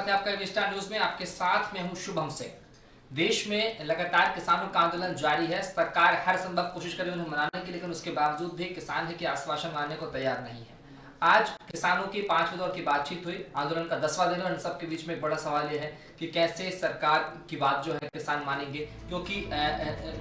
स्वागत है आपका विस्टार न्यूज में। आपके साथ मैं हूं शुभम से। देश में लगातार किसानों का आंदोलन जारी है। सरकार हर संभव कोशिश कर रही है उन्हें मनाने की, लेकिन उसके बावजूद भी किसान है कि आश्वासन मानने को तैयार नहीं है। आज किसानों की 5वें दौर की बातचीत हुई। आंदोलन का 10वां दिन है और इन सबके बीच में एक बड़ा सवाल यह है कि कैसे सरकार की बात जो है किसान मानेंगे, क्योंकि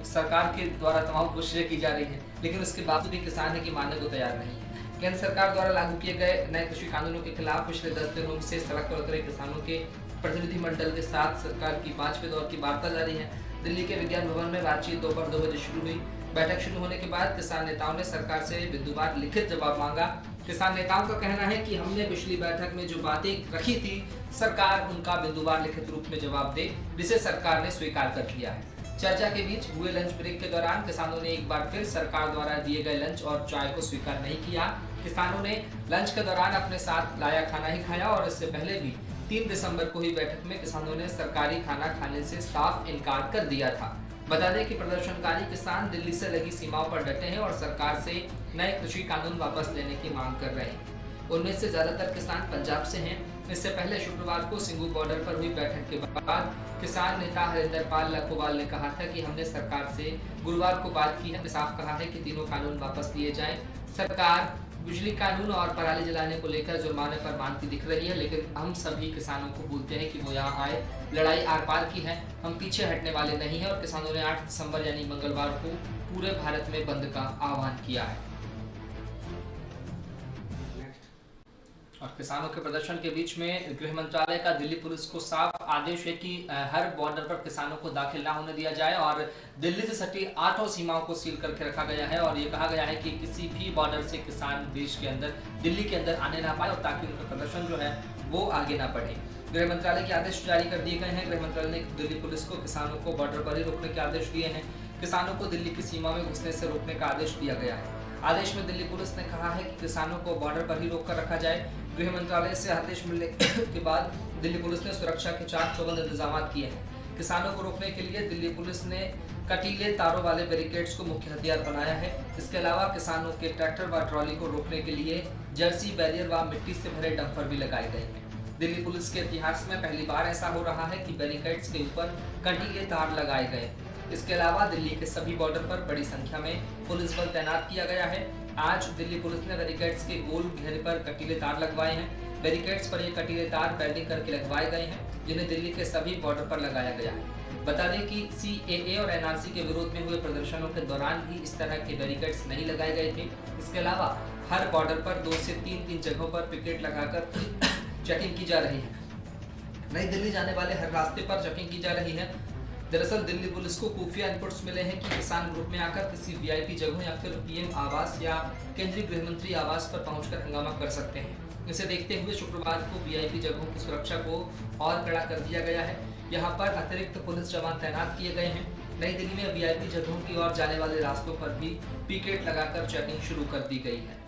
सरकार के द्वारा तमाम कोशिशें की जा रही है, लेकिन उसके बावजूद भी किसान है कि मानने को तैयार नहीं है। केंद्र सरकार द्वारा लागू किए गए नए कृषि कानूनों के खिलाफ पिछले 10 दिनों से सड़क पर उतरे किसानों के प्रतिनिधिमंडल के साथ सरकार की 5वें दौर की वार्ता जारी है। दिल्ली के विज्ञान भवन में बातचीत दोपहर 2 बजे शुरू हुई। बैठक शुरू होने के बाद किसान नेताओं ने सरकार से बिंदुवार लिखित जवाब मांगा। किसान नेताओं का कहना है कि हमने पिछली बैठक में जो बातें रखी थी, सरकार उनका बिंदुवार लिखित रूप में जवाब दे, जिसे सरकार ने स्वीकार कर लिया है। चर्चा के बीच हुए लंच ब्रेक के दौरान किसानों ने एक बार फिर सरकार द्वारा दिए गए लंच और चाय को स्वीकार नहीं किया। किसानों ने लंच के दौरान अपने साथ लाया खाना ही खाया और इससे पहले भी 3 दिसंबर को हुई बैठक में किसानों ने सरकारी खाना खाने से साफ इनकार कर दिया था। बता दें कि प्रदर्शनकारी किसान दिल्ली से लगी सीमाओं पर डटे हैं और सरकार से नए कृषि कानून वापस लेने की मांग कर रहे हैं। उनमें से ज्यादातर किसान पंजाब से हैं। इससे पहले शुक्रवार को सिंघू बॉर्डर पर हुई बैठक के बाद किसान नेता हरिंदर पाल लखोवाल ने कहा था कि हमने सरकार से गुरुवार को बात की है, साफ कहा है कि तीनों कानून वापस लिए जाएं। सरकार बिजली कानून और पराली जलाने को लेकर जुर्माने पर मानती दिख रही है, लेकिन हम सभी किसानों को बोलते हैं कि वो यहाँ आए, लड़ाई आर पार की है, हम पीछे हटने वाले नहीं हैं। और किसानों ने 8 दिसंबर यानी मंगलवार को पूरे भारत में बंद का आह्वान किया है। और किसानों के प्रदर्शन के बीच में गृह मंत्रालय का दिल्ली पुलिस को साफ आदेश है कि हर बॉर्डर पर किसानों को दाखिल ना होने दिया जाए और दिल्ली से सटी 8 सीमाओं को सील करके रखा गया है। और ये कहा गया है कि किसी भी बॉर्डर से किसान देश के अंदर, दिल्ली के अंदर आने ना पाए, और ताकि उनका प्रदर्शन जो है वो आगे ना बढ़े। गृह मंत्रालय के आदेश जारी कर दिए गए हैं। गृह मंत्रालय ने दिल्ली पुलिस को किसानों को बॉर्डर पर ही रोकने के आदेश दिए हैं। किसानों को दिल्ली की सीमा में घुसने से रोकने का आदेश दिया गया है। आदेश में दिल्ली पुलिस ने कहा है कि किसानों को बॉर्डर पर ही रोक कर रखा जाए। गृह मंत्रालय से आदेश मिलने के बाद दिल्ली पुलिस ने सुरक्षा के 4 चौबंद इंतजाम किए हैं। किसानों को रोकने के लिए दिल्ली पुलिस ने कटीले तारों वाले बैरिकेड्स को मुख्य हथियार बनाया है। इसके अलावा किसानों के ट्रैक्टर व ट्रॉली को रोकने के लिए जर्सी बैरियर व मिट्टी से भरे डंपर भी लगाए गए हैं। दिल्ली पुलिस के इतिहास में पहली बार ऐसा हो रहा है कि बैरिकेड्स के ऊपर कटीले तार लगाए गए। इसके अलावा दिल्ली के सभी बॉर्डर पर बड़ी संख्या में पुलिस बल तैनात किया गया है। आज दिल्ली पुलिस ने बैरिकेड्स के गोल घेरे पर कटीले तार लगवाए हैं। बैरिकेड्स पर ये कटीले तार वेल्डिंग करके लगवाए गए हैं, जिन्हें दिल्ली के सभी बॉर्डर पर लगाया गया है। बता दें कि CAA और NRC के विरोध में हुए प्रदर्शनों के दौरान भी इस तरह के बैरिकेड्स नहीं लगाए गए थे। इसके अलावा हर बॉर्डर पर 2 से 3 जगहों पर पिकेट लगाकर चेकिंग की जा रही है। नई दिल्ली जाने वाले हर रास्ते पर चेकिंग की जा रही है। दरअसल दिल्ली पुलिस को खुफिया इनपुट्स मिले हैं कि किसान ग्रुप में आकर किसी VIP जगह या फिर PM आवास या केंद्रीय गृह मंत्री आवास पर पहुंचकर हंगामा कर सकते हैं। इसे देखते हुए शुक्रवार को VIP जगहों की सुरक्षा को और कड़ा कर दिया गया है। यहाँ पर अतिरिक्त पुलिस जवान तैनात किए गए हैं। नई दिल्ली में VIP जगहों की ओर जाने वाले रास्तों पर भी पिकेट लगाकर चेकिंग शुरू कर दी गई है।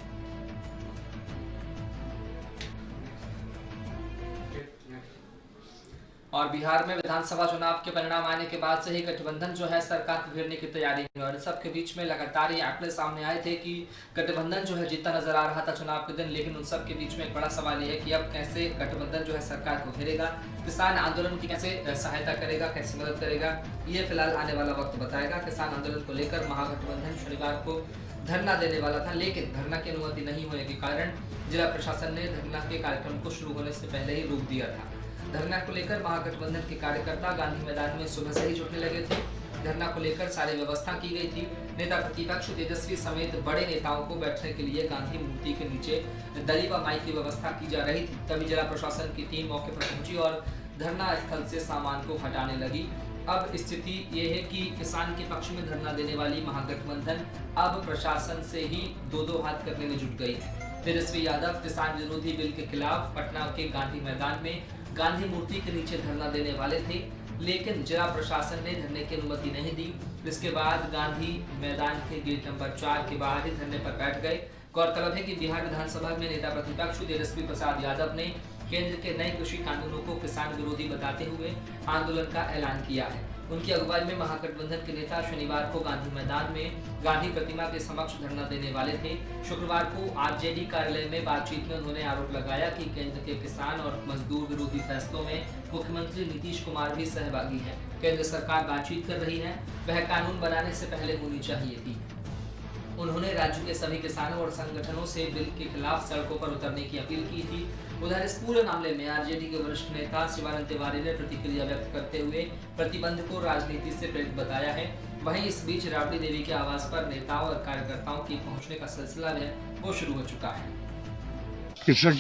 और बिहार में विधानसभा चुनाव के परिणाम आने के बाद से ही गठबंधन जो है सरकार को घेरने की तैयारी में, और सबके बीच में लगातार ये आंकड़े सामने आए थे कि गठबंधन जो है जीता नजर आ रहा था चुनाव के दिन। लेकिन उन सब के बीच में एक बड़ा सवाल ये है कि अब कैसे गठबंधन जो है सरकार को घेरेगा, किसान आंदोलन की कैसे सहायता करेगा, कैसे मदद करेगा, ये फिलहाल आने वाला वक्त बताएगा। किसान आंदोलन को लेकर महागठबंधन शनिवार को धरना देने वाला था, लेकिन धरना की अनुमति नहीं होने के कारण जिला प्रशासन ने धरना के कार्यक्रम को शुरू होने से पहले ही रोक दिया था। धरना को लेकर महागठबंधन के कार्यकर्ता गांधी मैदान में सुबह से ही जुटने लगे थे। धरना को लेकर सारी व्यवस्था की गई थी। नेता प्रतिपक्ष तेजस्वी समेत बड़े नेताओं को बैठने के लिए गांधी मूर्ति के नीचे दली व माई की व्यवस्था की जा रही थी। तभी जिला प्रशासन की टीम मौके पर पहुंची और धरना स्थल से सामान को हटाने लगी। अब स्थिति ये है कि किसान के पक्ष में धरना देने वाली महागठबंधन अब प्रशासन से ही दो हाथ करने में जुट गई है। तेजस्वी यादव किसान विरोधी बिल के खिलाफ पटना के गांधी मैदान में गांधी मूर्ति के नीचे धरना देने वाले थे, लेकिन जिला प्रशासन ने धरने की अनुमति नहीं दी। इसके बाद गांधी मैदान के गेट नंबर 4 के बाहर ही धरने पर बैठ गए। गौरतलब है कि बिहार विधानसभा में नेता प्रतिपक्ष तेजस्वी प्रसाद यादव ने केंद्र के नए कृषि कानूनों को किसान विरोधी बताते हुए आंदोलन का ऐलान किया है। उनकी अगुवाई में महागठबंधन के नेता शनिवार को गांधी मैदान में गांधी प्रतिमा के समक्ष धरना देने वाले थे। शुक्रवार को आरजेडी कार्यालय में बातचीत में उन्होंने आरोप लगाया कि केंद्र के किसान और मजदूर विरोधी फैसलों में मुख्यमंत्री नीतीश कुमार भी सहभागी हैं। केंद्र सरकार बातचीत कर रही है, वह कानून बनाने से पहले होनी चाहिए थी। उन्होंने राज्य के सभी किसानों और संगठनों से बिल के खिलाफ सड़कों पर उतरने की अपील की थी। उधर इस पूरे मामले में आरजेडी के वरिष्ठ नेता शिवानंद तिवारी ने प्रतिक्रिया व्यक्त करते हुए प्रतिबंध को राजनीति से प्रेरित बताया है। वहीं इस बीच राबड़ी देवी के आवास पर नेताओं और कार्यकर्ताओं के पहुंचने का सिलसिला है वो शुरू हो चुका है। कृषक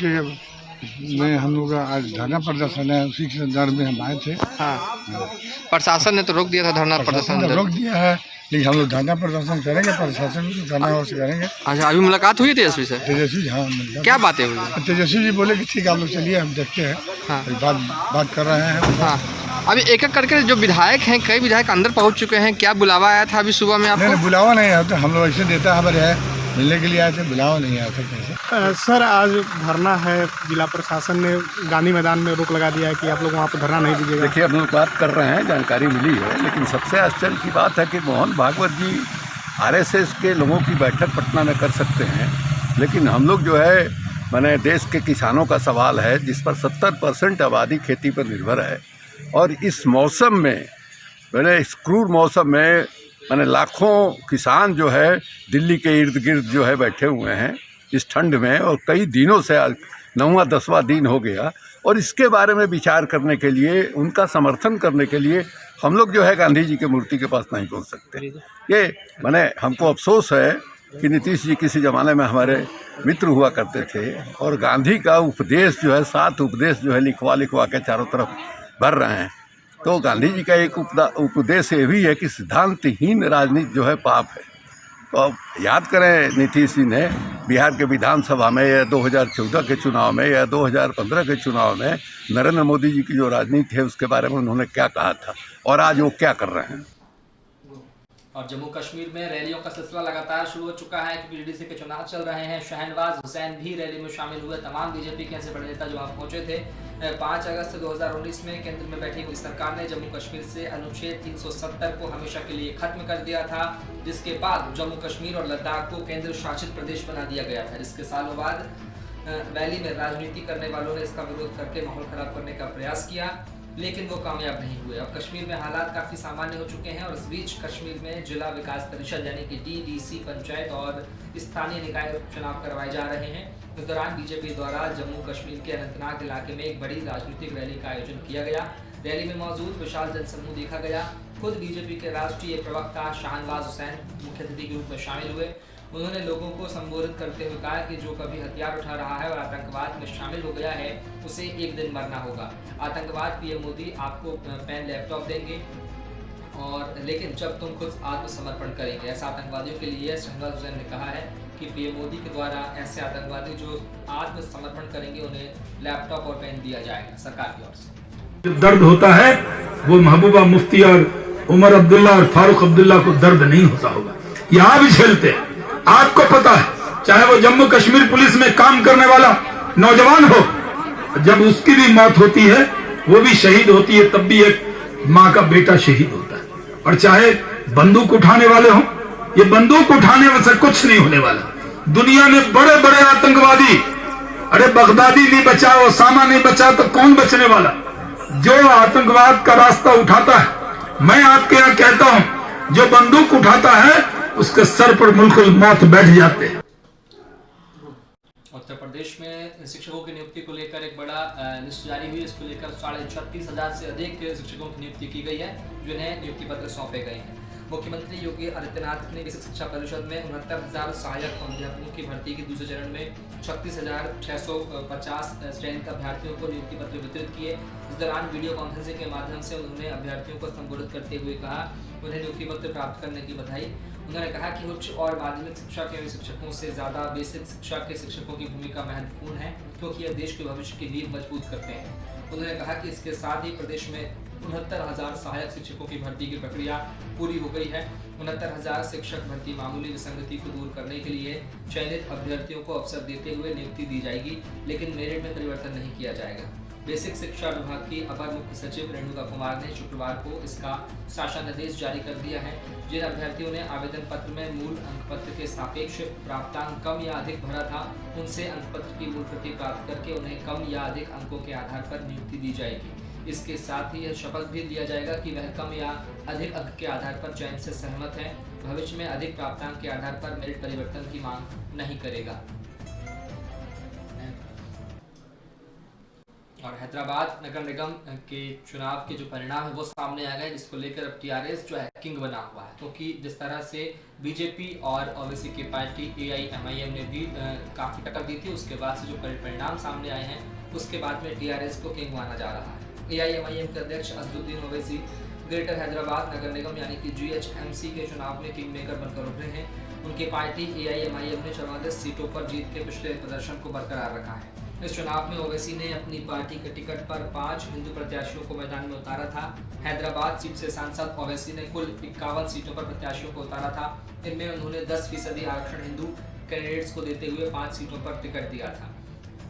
में हम लोग आज धरना प्रदर्शन है, उसी के संदर्भ में हम आए थे। हाँ, प्रशासन ने तो रोक दिया था धरना प्रदर्शन, रोक दिया है, लेकिन हम लोग धरना प्रदर्शन करेंगे, प्रशासन को धरना और करेंगे। अच्छा, अभी मुलाकात हुई तेजस्वी से? तेजस्वी जी, हाँ, क्या बातें हुई? तेजस्वी जी बोले कि ठीक है, आप लोग चलिए, हम देखते हैं। हाँ, बात कर रहे हैं। हाँ, अभी एक एक करके जो विधायक हैं, कई विधायक अंदर पहुंच चुके हैं। क्या बुलावा आया था अभी सुबह में आपको? नहीं, बुलावा नहीं आया था, हम लोग ऐसे देता हमारे है मिलने के लिए आए थे, बुलावा नहीं आया था कैसे। सर, आज धरना है, जिला प्रशासन ने गांधी मैदान में रोक लगा दिया है कि आप लोग वहाँ पर धरना नहीं दीजिएगा। देखिए, हम लोग बात कर रहे हैं, जानकारी मिली है, लेकिन सबसे आश्चर्य की बात है कि मोहन भागवत जी आरएसएस के लोगों की बैठक पटना में कर सकते हैं, लेकिन हम लोग जो है मैंने देश के किसानों का सवाल है जिस पर 70% आबादी खेती पर निर्भर है, और इस मौसम में मैंने इस क्रूर मौसम में मैंने लाखों किसान जो है दिल्ली के इर्द गिर्द जो है बैठे हुए हैं इस ठंड में, और कई दिनों से 9वां 10वां दिन हो गया, और इसके बारे में विचार करने के लिए, उनका समर्थन करने के लिए हम लोग जो है गांधी जी के मूर्ति के पास नहीं पहुंच सकते। ये मैंने हमको अफसोस है कि नीतीश जी किसी ज़माने में हमारे मित्र हुआ करते थे, और गांधी का उपदेश जो है 7 उपदेश जो है लिखवा के चारों तरफ भर रहे हैं। तो गांधी जी का एक उपदेश ये भी है कि सिद्धांतहीन राजनीति जो है पाप है। तो अब याद करें, नीतीश जी ने बिहार के विधानसभा में या 2014 के चुनाव में या 2015 के चुनाव में नरेंद्र मोदी जी की जो राजनीति है उसके बारे में उन्होंने क्या कहा था, और आज वो क्या कर रहे हैं। और जम्मू कश्मीर में रैलियों का सिलसिला लगातार शुरू हो चुका है क्योंकि डीडीसी के चुनाव चल रहे हैं। शहनवाज हुसैन भी रैली में शामिल हुए। तमाम बीजेपी के ऐसे बड़े नेता जो वहां पहुंचे थे। 5 अगस्त 2019 में केंद्र में बैठी हुई सरकार ने जम्मू कश्मीर से अनुच्छेद 370 को हमेशा के लिए खत्म कर दिया था, जिसके बाद जम्मू कश्मीर और लद्दाख को केंद्र शासित प्रदेश बना दिया गया था, जिसके सालों बाद वैली में राजनीति करने वालों ने इसका विरोध करके माहौल खराब करने का प्रयास किया, लेकिन वो कामयाब नहीं हुए। अब कश्मीर में हालात काफ़ी सामान्य हो चुके हैं और इस बीच कश्मीर में जिला विकास परिषद यानी कि डीडीसी, पंचायत और स्थानीय निकाय चुनाव करवाए जा रहे हैं। इस दौरान बीजेपी द्वारा जम्मू कश्मीर के अनंतनाग इलाके में एक बड़ी राजनीतिक रैली का आयोजन किया गया। रैली में मौजूद विशाल जनसमूह देखा गया। खुद बीजेपी के राष्ट्रीय प्रवक्ता शहनवाज हुसैन मुख्य अतिथि के रूप में शामिल हुए। उन्होंने लोगों को संबोधित करते हुए कहा कि जो कभी हथियार उठा रहा है और आतंकवाद में शामिल हो गया है उसे एक दिन मरना होगा। आतंकवाद पीएम मोदी आपको पेन लैपटॉप देंगे और लेकिन जब तुम खुद आत्मसमर्पण करेंगे। ऐसा आतंकवादियों के लिए शहनवाज हुसैन ने कहा है कि पीएम मोदी के द्वारा ऐसे आतंकवादी जो आत्मसमर्पण करेंगे उन्हें लैपटॉप और पेन दिया जाएगा सरकार की ओर से। जो दर्द होता है वो महबूबा मुफ्ती और उमर अब्दुल्ला और फारूक अब्दुल्ला को दर्द नहीं होता होगा, यहाँ भी झेलते। आपको पता है, चाहे वो जम्मू कश्मीर पुलिस में काम करने वाला नौजवान हो, जब उसकी भी मौत होती है, वो भी शहीद होती है, तब भी एक माँ का बेटा शहीद होता है। और चाहे बंदूक उठाने वाले हों, ये बंदूक उठाने से कुछ नहीं होने वाला। दुनिया में बड़े बड़े आतंकवादी, अरे बगदादी नहीं बचा, ओसामा नहीं बचा, तो कौन बचने वाला? जो आतंकवाद का रास्ता उठाता है, मैं आपके यहाँ कहता हूँ, जो बंदूक उठाता है उसके सर पर मुल्कुल मौत बैठ जाते हैं। उत्तर प्रदेश में शिक्षकों की नियुक्ति को लेकर एक बड़ा लिस्ट जारी हुई। इसको लेकर 36,500 से अधिक शिक्षकों की नियुक्ति की गई है, जिन्हें नियुक्ति पत्र सौंपे गए हैं। मुख्यमंत्री योगी आदित्यनाथ ने बेसिक शिक्षा परिषद में 69,000 सहायक अध्यापकों की भर्ती के दूसरे चरण में 36,650 चयनित अभ्यर्थियों को नियुक्ति पत्र वितरित किए। इस दौरान वीडियो कॉन्फ्रेंसिंग के माध्यम से उन्होंने अभ्यर्थियों को संबोधित करते हुए कहा, उन्हें नियुक्ति पत्र प्राप्त करने की बधाई। उन्होंने कहा कि उच्च और माध्यमिक शिक्षा के शिक्षकों से ज़्यादा बेसिक शिक्षा के शिक्षकों की भूमिका महत्वपूर्ण है, क्योंकि यह देश के भविष्य की नींव मजबूत करते हैं। उन्होंने कहा कि इसके साथ ही प्रदेश में 69,000 सहायक शिक्षकों की भर्ती की प्रक्रिया पूरी हो गई है। 69,000 शिक्षक भर्ती मामूली विसंगति को दूर करने के लिए चयनित अभ्यर्थियों को अवसर देते हुए नियुक्ति दी जाएगी, लेकिन मेरिट में परिवर्तन नहीं किया जाएगा। बेसिक शिक्षा विभाग की अपर मुख्य सचिव रेणुका कुमार ने शुक्रवार को इसका शासनादेश जारी कर दिया है। जिन अभ्यर्थियों ने आवेदन पत्र में मूल अंकपत्र के सापेक्ष प्राप्तांक कम या अधिक भरा था, उनसे अंकपत्र की मूल प्रति प्राप्त करके उन्हें कम या अधिक अंकों के आधार पर नियुक्ति दी जाएगी। इसके साथ ही यह शपथ भी लिया जाएगा कि वह कम या अधिक अंक के आधार पर चयन से सहमत है, भविष्य में अधिक प्राप्तांक के आधार पर मेरिट परिवर्तन की मांग नहीं करेगा। और हैदराबाद नगर निगम के चुनाव के जो परिणाम है वो सामने आ गए, जिसको लेकर अब टीआरएस जो है किंग बना हुआ है, क्योंकि जिस तरह से बीजेपी और ओवैसी की पार्टी एआईएमआईएम ने भी काफ़ी टक्कर दी थी, उसके बाद से जो परिणाम सामने आए हैं उसके बाद में टीआरएस को किंग माना जा रहा है। एआईएमआईएम के अध्यक्ष असदुद्दीन ओवैसी ग्रेटर हैदराबाद नगर निगम यानी कि जीएचएमसी के चुनाव में किंग मेकर बनकर उभरे हैं। उनकी पार्टी एआईएमआईएम ने 44 सीटों पर जीत के पिछले प्रदर्शन को बरकरार रखा है। इस चुनाव में ओवैसी ने अपनी पार्टी के टिकट पर 5 हिंदू प्रत्याशियों को मैदान में उतारा था। हैदराबाद सीट से सांसद ओवैसी ने कुल 51 सीटों पर प्रत्याशियों को उतारा था। इनमें उन्होंने 10% आरक्षण हिंदू कैंडिडेट्स को देते हुए 5 सीटों पर टिकट दिया था।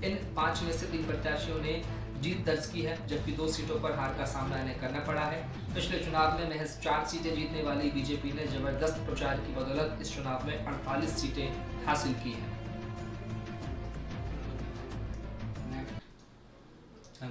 इन 5 में से 3 प्रत्याशियों ने जीत दर्ज की है, जबकि 2 सीटों पर हार का सामना इन्हें करना पड़ा है। पिछले चुनाव में महज 4 सीटें जीतने वाली बीजेपी ने जबरदस्त प्रचार की बदौलत इस चुनाव में 48 सीटें हासिल की हैं।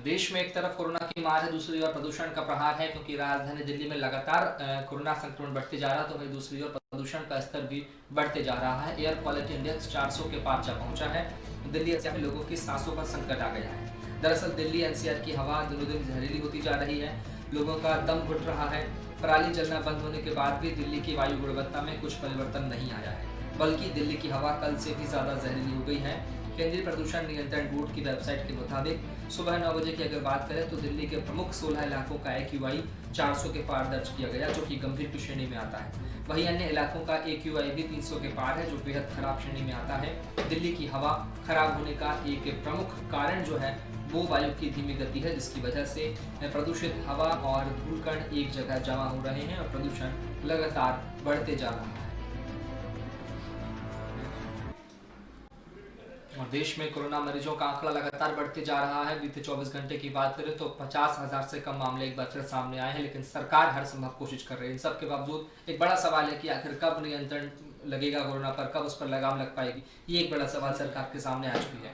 देश में एक तरफ कोरोना की मार है, दूसरी ओर प्रदूषण का प्रहार है, क्योंकि राजधानी दिल्ली में लगातार कोरोना संक्रमण बढ़ते जा रहा है, तो वहीं दूसरी ओर प्रदूषण का स्तर भी बढ़ते जा रहा है। एयर क्वालिटी इंडेक्स 400 के पार जा पहुंचा है। दिल्ली एनसीआर में लोगों की सांसों पर संकट आ गया है। दरअसल दिल्ली एनसीआर की हवा दिनों दिन जहरीली होती जा रही है, लोगों का दम घुट रहा है। पराली जलना बंद होने के बाद भी दिल्ली की वायु गुणवत्ता में कुछ परिवर्तन नहीं आया है, बल्कि दिल्ली की हवा कल से भी ज्यादा जहरीली हो गई है। केंद्रीय प्रदूषण नियंत्रण बोर्ड की वेबसाइट के मुताबिक सुबह 9 बजे की अगर बात करें तो दिल्ली के प्रमुख 16 इलाकों का AQI 400 के पार दर्ज किया गया, जो कि गंभीर की श्रेणी में आता है। वहीं अन्य इलाकों का AQI भी 300 के पार है, जो बेहद खराब श्रेणी में आता है। दिल्ली की हवा खराब होने का एक प्रमुख कारण जो है वो वायु की धीमी गति है, जिसकी वजह से प्रदूषित हवा और धूलकण एक जगह जमा हो रहे हैं और प्रदूषण लगातार बढ़ते जा रहा है। और देश में कोरोना मरीजों का आंकड़ा लगातार बढ़ते जा रहा है। बीते 24 घंटे की बात करें तो 50,000 से कम मामले एक बार फिर सामने आए हैं, लेकिन सरकार हर संभव कोशिश कर रही है। इन सब के बावजूद एक बड़ा सवाल है कि आखिर कब नियंत्रण लगेगा कोरोना पर, कब उस पर लगाम लग पाएगी, ये एक बड़ा सवाल सरकार के सामने आ चुकी है।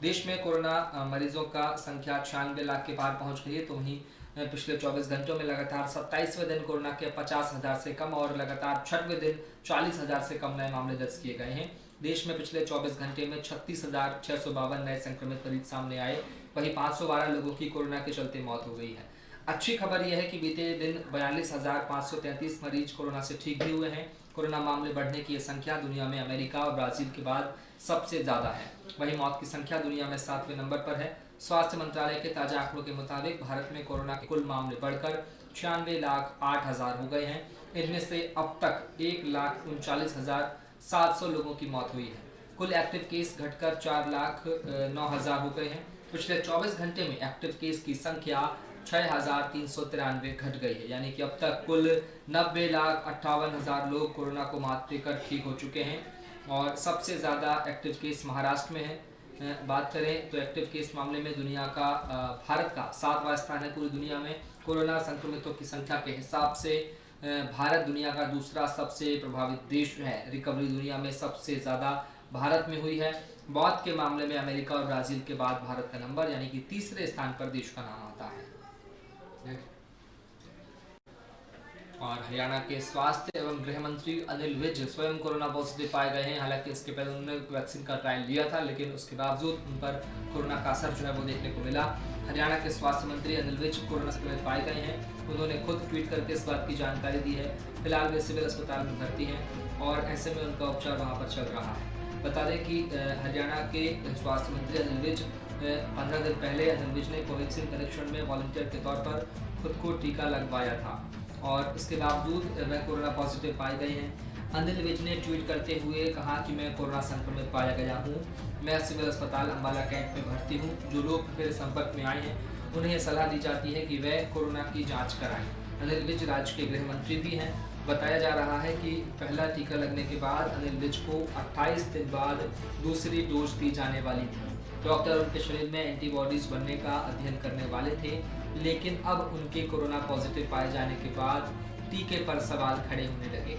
देश में कोरोना मरीजों का संख्या 96 लाख के पार पहुंच गई है, तो वहीं पिछले 24 घंटों में लगातार 27वें दिन कोरोना के 50,000 से कम और लगातार 6वें दिन 40,000 से कम नए मामले दर्ज किए गए हैं। देश में पिछले 24 घंटे में 36,652 नए संक्रमित मरीज सामने आए, वहीं 512 लोगों की कोरोना के चलते मौत हो गई है। अच्छी खबर यह है कि बीते दिन 42,533 मरीज कोरोना से ठीक भी हुए हैं। कोरोना मामले बढ़ने की यह संख्या दुनिया में अमेरिका और ब्राजील के बाद सबसे ज्यादा है। वहीं मौत की संख्या दुनिया में 7वें नंबर पर है। स्वास्थ्य मंत्रालय के ताजा आंकड़ों के मुताबिक भारत में कोरोना के कुल मामले बढ़कर 96,08,000 हो गए हैं। इनमें से अब तक 1,39,700 लोगों की मौत हुई है। कुल एक्टिव केस घटकर 4,09,000 हो गए हैं। पिछले 24 घंटे में एक्टिव केस की संख्या 6,393 घट गई है, यानी कि अब तक कुल 90,58,000 लोग कोरोना को मात देकर ठीक हो चुके हैं। और सबसे ज़्यादा एक्टिव केस महाराष्ट्र में है। बात करें तो एक्टिव केस मामले में दुनिया का भारत का 7वां स्थान है पूरी दुनिया में। कोरोना संक्रमितों की संख्या के हिसाब से भारत दुनिया का दूसरा सबसे प्रभावित देश है। रिकवरी दुनिया में सबसे ज़्यादा भारत में हुई है। मौत के मामले में अमेरिका और ब्राज़ील के बाद भारत का नंबर यानी कि तीसरे स्थान पर देश का नाम आता है। और हरियाणा के स्वास्थ्य एवं गृह मंत्री अनिल विज स्वयं कोरोना पॉजिटिव पाए गए हैं। हालांकि इसके पहले उन्होंने वैक्सीन का ट्रायल लिया था, लेकिन उसके बावजूद उन पर कोरोना का असर जो है वो देखने को मिला। हरियाणा के स्वास्थ्य मंत्री अनिल विज कोरोना संक्रमित पाए गए हैं। उन्होंने खुद ट्वीट करके इस बात की जानकारी दी है। फिलहाल वे सिविल अस्पताल में भर्ती हैं और ऐसे में उनका उपचार वहाँ पर चल रहा है। बता दें कि हरियाणा के स्वास्थ्य मंत्री अनिल विज 15 दिन पहले अनिल विज ने कोवैक्सीन परीक्षण में वॉलंटियर के तौर पर खुद को टीका लगवाया था और इसके बावजूद वह कोरोना पॉजिटिव पाए गए हैं। अनिल विज ने ट्वीट करते हुए कहा कि मैं कोरोना संक्रमित पाया गया हूँ। मैं सिविल अस्पताल अम्बाला कैंट में भर्ती हूँ। जो लोग मेरे संपर्क में आए हैं उन्हें सलाह दी जाती है कि वह कोरोना की जांच कराएं। अनिल विज राज्य के गृह मंत्री भी हैं बताया जा रहा है कि पहला टीका लगने के बाद अनिल विज को 28 दिन बाद दूसरी डोज दी जाने वाली थी। डॉक्टर उनके शरीर में एंटीबॉडीज बनने का अध्ययन करने वाले थे, लेकिन अब उनके कोरोना पॉजिटिव पाए जाने के बाद टीके पर सवाल खड़े होने लगे।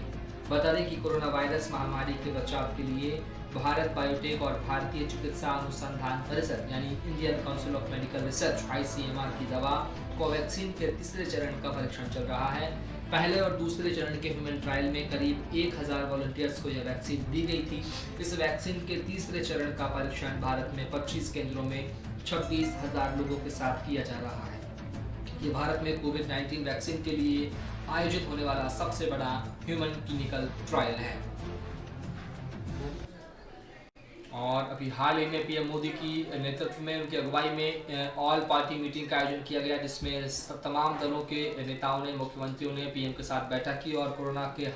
बता दें कि कोरोना वायरस महामारी के बचाव के लिए भारत बायोटेक और भारतीय चिकित्सा अनुसंधान परिषद यानी Indian council of medical research (ICMR) की दवा कोवैक्सीन के तीसरे चरण का परीक्षण चल रहा है। पहले और दूसरे चरण के ह्यूमन ट्रायल में करीब 1000 वॉलंटियर्स को यह वैक्सीन दी गई थी। इस वैक्सीन के तीसरे चरण का परीक्षण भारत में 25 केंद्रों में 26,000 लोगों के साथ किया जा रहा है। ये भारत में कोविड-19 वैक्सीन के लिए आयोजित होने वाला सबसे बड़ा ह्यूमन क्लिनिकल ट्रायल है। और अभी हाल ही में पीएम मोदी की नेतृत्व में, उनकी अगुवाई में ऑल पार्टी मीटिंग का आयोजन किया गया, जिसमें तमाम दलों के नेताओं ने, मुख्यमंत्रियों ने पीएम के साथ बैठक की और कोरोना के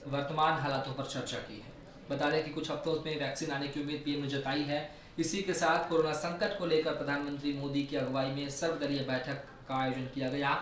वर्तमान हालातों पर चर्चा की है। बता दें कि कुछ हफ्तों में वैक्सीन आने की उम्मीद पीएम ने जताई है। इसी के साथ कोरोना संकट को लेकर प्रधानमंत्री मोदी की अगुवाई में सर्वदलीय बैठक का आयोजन किया गया।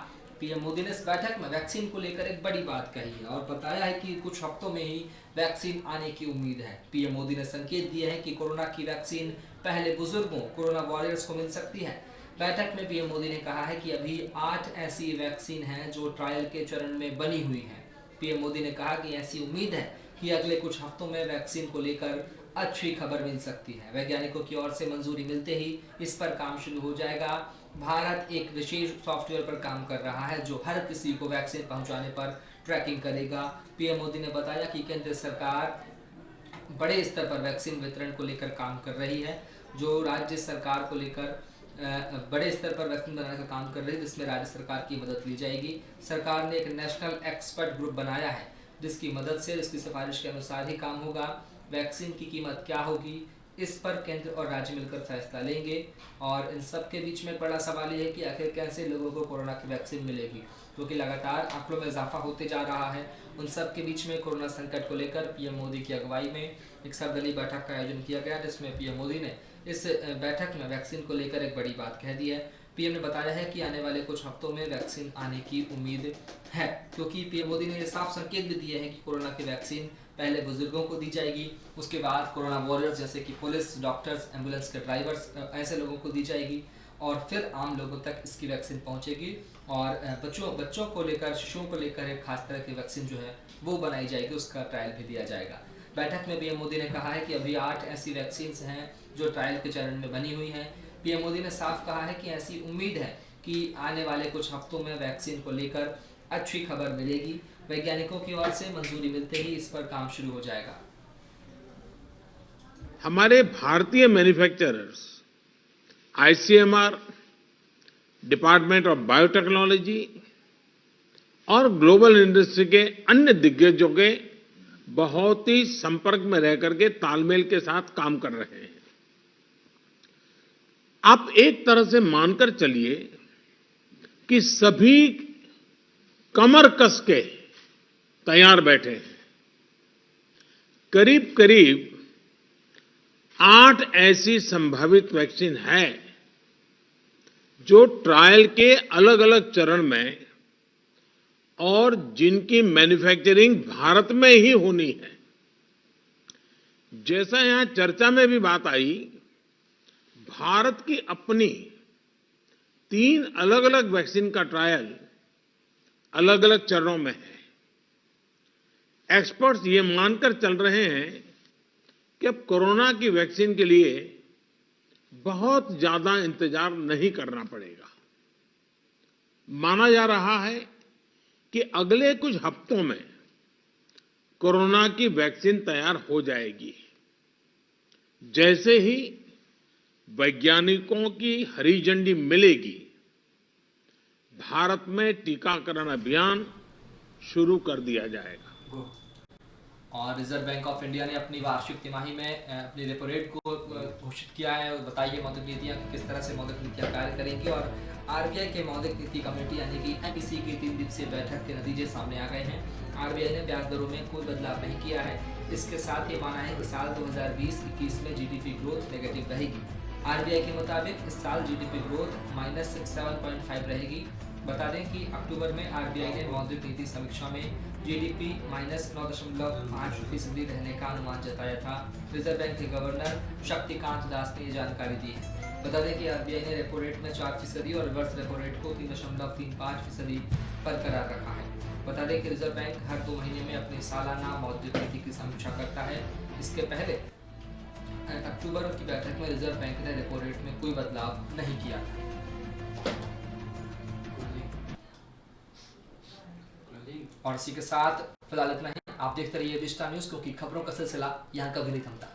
पीएम मोदी ने इस बैठक में वैक्सीन को लेकर एक बड़ी बात कही है और बताया है कि कुछ हफ्तों में ही वैक्सीन आने की उम्मीद है। पीएम मोदी ने संकेत दिए हैं कि कोरोना की वैक्सीन पहले बुजुर्गों, कोरोना वॉरियर्स को मिल सकती है। बैठक में पीएम मोदी ने कहा है कि अभी 8 ऐसी वैक्सीन हैं जो ट्रायल के चरण में बनी हुई हैं। पीएम मोदी ने कहा कि ऐसी उम्मीद है कि अगले कुछ हफ्तों में वैक्सीन को लेकर अच्छी खबर मिल सकती है। वैज्ञानिकों की ओर से मंजूरी मिलते ही इस पर काम शुरू हो जाएगा। भारत एक विशेष सॉफ्टवेयर पर काम कर रहा है जो हर किसी को वैक्सीन पहुंचाने पर ट्रैकिंग करेगा। पीएम मोदी ने बताया कि केंद्र सरकार बड़े स्तर पर वैक्सीन वितरण को लेकर काम कर रही है, जो राज्य सरकार को लेकर बड़े स्तर पर वैक्सीन बनाने का काम कर रही है, जिसमें राज्य सरकार की मदद ली जाएगी। सरकार ने एक नेशनल एक्सपर्ट ग्रुप बनाया है जिसकी मदद से इसकी सिफारिश के अनुसार ही काम होगा। वैक्सीन की कीमत क्या होगी, इस पर केंद्र और राज्य मिलकर फैसला लेंगे। और इन सब के बीच में बड़ा सवाल ये है कि आखिर कैसे लोगों को कोरोना की वैक्सीन मिलेगी, क्योंकि लगातार आंकड़ों में इजाफा होते जा रहा है। उन सब के बीच में कोरोना संकट को लेकर पीएम मोदी की अगुवाई में एक सर्वदलीय बैठक का आयोजन किया गया, जिसमें पीएम मोदी ने इस बैठक में वैक्सीन को लेकर एक बड़ी बात कह दी है। पीएम ने बताया है कि आने वाले कुछ हफ्तों में वैक्सीन आने की उम्मीद है, क्योंकि पीएम मोदी ने साफ संकेत भी दिए हैं कि कोरोना की वैक्सीन पहले बुजुर्गों को दी जाएगी, उसके बाद कोरोना वॉरियर्स जैसे कि पुलिस, डॉक्टर्स, एम्बुलेंस के ड्राइवर्स, ऐसे लोगों को दी जाएगी और फिर आम लोगों तक इसकी वैक्सीन पहुंचेगी। और बच्चों को लेकर, शिशुओं को लेकर एक खास तरह की वैक्सीन जो है वो बनाई जाएगी, उसका ट्रायल भी दिया जाएगा। बैठक में पीएम मोदी ने कहा है कि अभी 8 ऐसी वैक्सीन हैं जो ट्रायल के चरण में बनी हुई हैं। पीएम मोदी ने साफ कहा है कि ऐसी उम्मीद है कि आने वाले कुछ हफ्तों में वैक्सीन को लेकर अच्छी खबर मिलेगी। वैज्ञानिकों की ओर से मंजूरी मिलते ही इस पर काम शुरू हो जाएगा। हमारे भारतीय manufacturers, ICMR, department of biotechnology और ग्लोबल इंडस्ट्री के अन्य दिग्गजों के बहुत ही संपर्क में रह करके तालमेल के साथ काम कर रहे हैं। आप एक तरह से मानकर चलिए कि सभी कमर कस के तैयार बैठे हैं। करीब करीब 8 ऐसी संभावित वैक्सीन है जो ट्रायल के अलग अलग चरण में और जिनकी मैन्युफैक्चरिंग भारत में ही होनी है। जैसा यहां चर्चा में भी बात आई, भारत की अपनी 3 अलग अलग वैक्सीन का ट्रायल अलग अलग चरणों में है। एक्सपर्ट्स ये मानकर चल रहे हैं कि अब कोरोना की वैक्सीन के लिए बहुत ज्यादा इंतजार नहीं करना पड़ेगा। माना जा रहा है कि अगले कुछ हफ्तों में कोरोना की वैक्सीन तैयार हो जाएगी। जैसे ही वैज्ञानिकों की हरी झंडी मिलेगी, भारत में टीकाकरण अभियान शुरू कर दिया जाएगा। और रिजर्व बैंक ऑफ इंडिया ने अपनी वार्षिक तिमाही में अपनी रेपो रेट को घोषित किया है। बताइए मौद्रिक नीतियां किस तरह से मौद्रिक नीतियां कार्य करेंगी। और आरबीआई के मौद्रिक नीति कमेटी यानी कि एमपीसी की 3 दिवसीय बैठक के नतीजे सामने आ गए हैं। आरबीआई ने ब्याज दरों में कोई बदलाव नहीं किया है। इसके साथ ये माना है कि साल 2020-21 में जीडीपी ग्रोथ नेगेटिव रहेगी। आरबीआई के मुताबिक इस साल जीडीपी ग्रोथ -7.5 रहेगी बता दें कि अक्टूबर में आरबीआई ने मौद्रिक नीति समीक्षा में जीडीपी -9.5% रहने का अनुमान जताया था। रिजर्व बैंक के गवर्नर शक्तिकांत दास ने ये जानकारी दी। बता दें कि आरबीआई ने रेपो रेट में 4% और रिवर्स रेपो रेट को 3.35% बरकरार रखा है। बता दें कि रिजर्व बैंक हर 2 महीने में अपनी सालाना मौद्रिक नीति की समीक्षा करता है। इसके पहले अक्टूबर की बैठक में रिजर्व बैंक ने रेपो रेट में कोई बदलाव नहीं किया था। और इसी के साथ फिलहाल इतना ही। आप देखते रहिए विस्टा न्यूज़, क्योंकि खबरों का सिलसिला यहाँ कभी नहीं थमता।